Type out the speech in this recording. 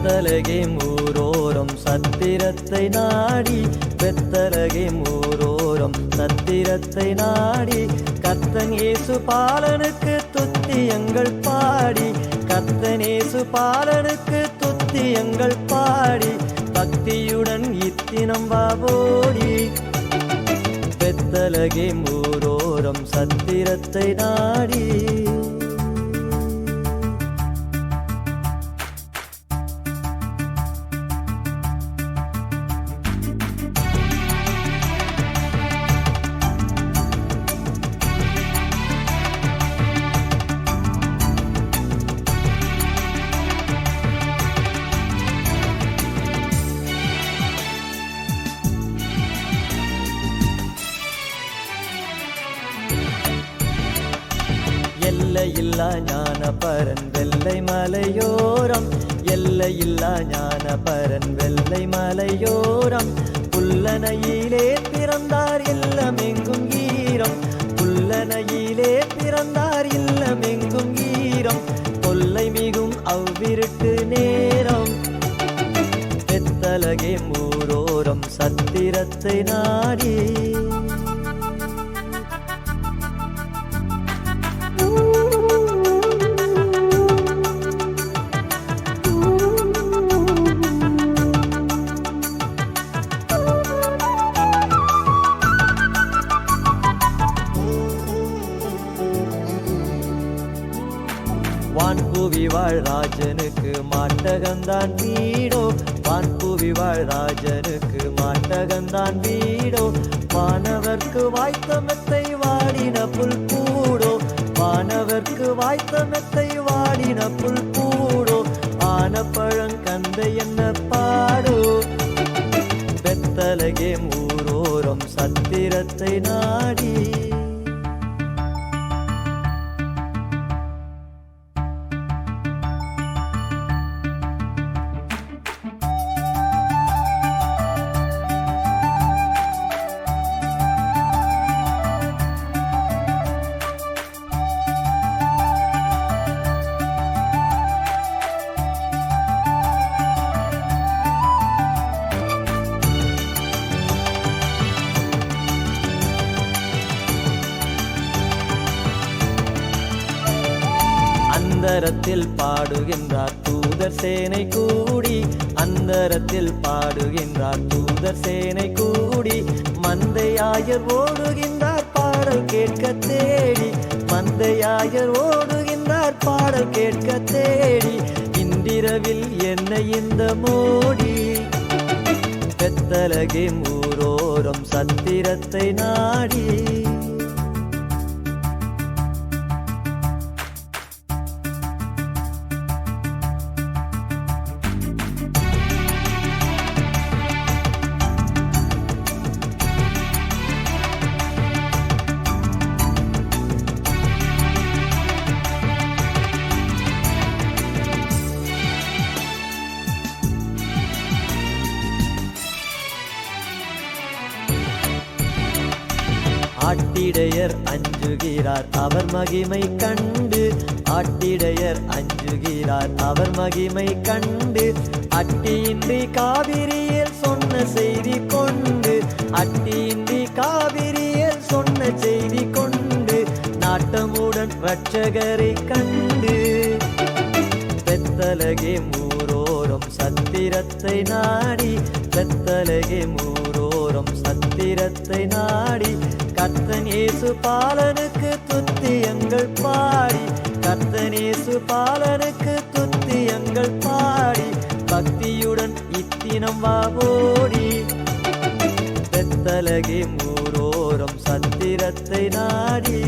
பெத்தலகே ஊரோரம் சத்திரத்தை நாடி பெத்தலகே ஊரோரம் சத்திரத்தை நாடி கர்த்தன் இயேசு பாலனுக்கு துத்தியங்கள் பாடி கர்த்தன் இயேசு பாலனுக்கு துத்தியங்கள் பாடி பக்தியுடன் இத்தினம் வாவோடி பெத்தலகே ஊரோரம் சத்திரத்தை நாடி எல்லையில்லா ஞானபரன் வெள்ளை மலையோரம் எல்லையில்லா ஞானபரன் வெள்ளை மலையோரம் புல்லனையிலே பிறந்தார் இல்லமெங்கும் ஈரம் புல்லனையிலே பிறந்தார் இல்லமெங்கும் ஈரம் கொல்லை மிகும் அவ்விருட்டு நேரம் பெத்தலகே ஊரோரம் சத்திரத்தை நாடி வான்புவி வாழ் ராஜனுக்கு மாட்டகந்தான் வீடோ வான்புவி வாழ் ராஜனுக்கு மாட்டகந்தான் வீடோ வானவர்க்கு வாய்த்த மெத்தை வாடின புல் கூடோ வானவர்க்கு வாய்த்த மெத்தை வாடின புல் கூடோ ஆன பழங்கந்தை என்ன பாடோ பெத்தலகே ஊரோரம் சத்திரத்தை நாடி அந்தரத்தில் பாடுகின்றார் தூதர் சேனை கூடி அந்தரத்தில் பாடுகின்றார் தூதர் சேனை கூடி மந்தையாயர் ஓடுகின்றார் பாடல் கேட்க தேடி மந்தையாயர் ஓடுகின்றார் பாடல் கேட்க தேடி இன்றிரவில் என்ன இந்த மோடி பெத்தலகே ஊரோரம் சத்திரத்தை நாடி ஆட்டிடையர் அஞ்சுகிறார் அவர் மகிமை கண்டு ஆட்டிடையர் அஞ்சுகிறார் அவர் மகிமை கண்டு அட்டியின்றி காவிரியில் சொன்ன செய்தி கொண்டு அட்டியின்றி காவிரியில் சொன்ன செய்தி கொண்டு நாட்டமுடன் இரட்சகரை கண்டு பெத்தலகே ஊரோரம் சத்திரத்தை நாடி பெத்தலகே ஊரோரம் சத்திரத்தை நாடி கர்த்தன் இயேசு பாலனுக்கு துத்தியங்கள் பாடி கர்த்தன் இயேசு பாலனுக்கு துத்தியங்கள் பாடி பக்தியுடன் இத்தினம் வாவோடி பெத்தலகே ஊரோரம் சத்திரத்தை நாடி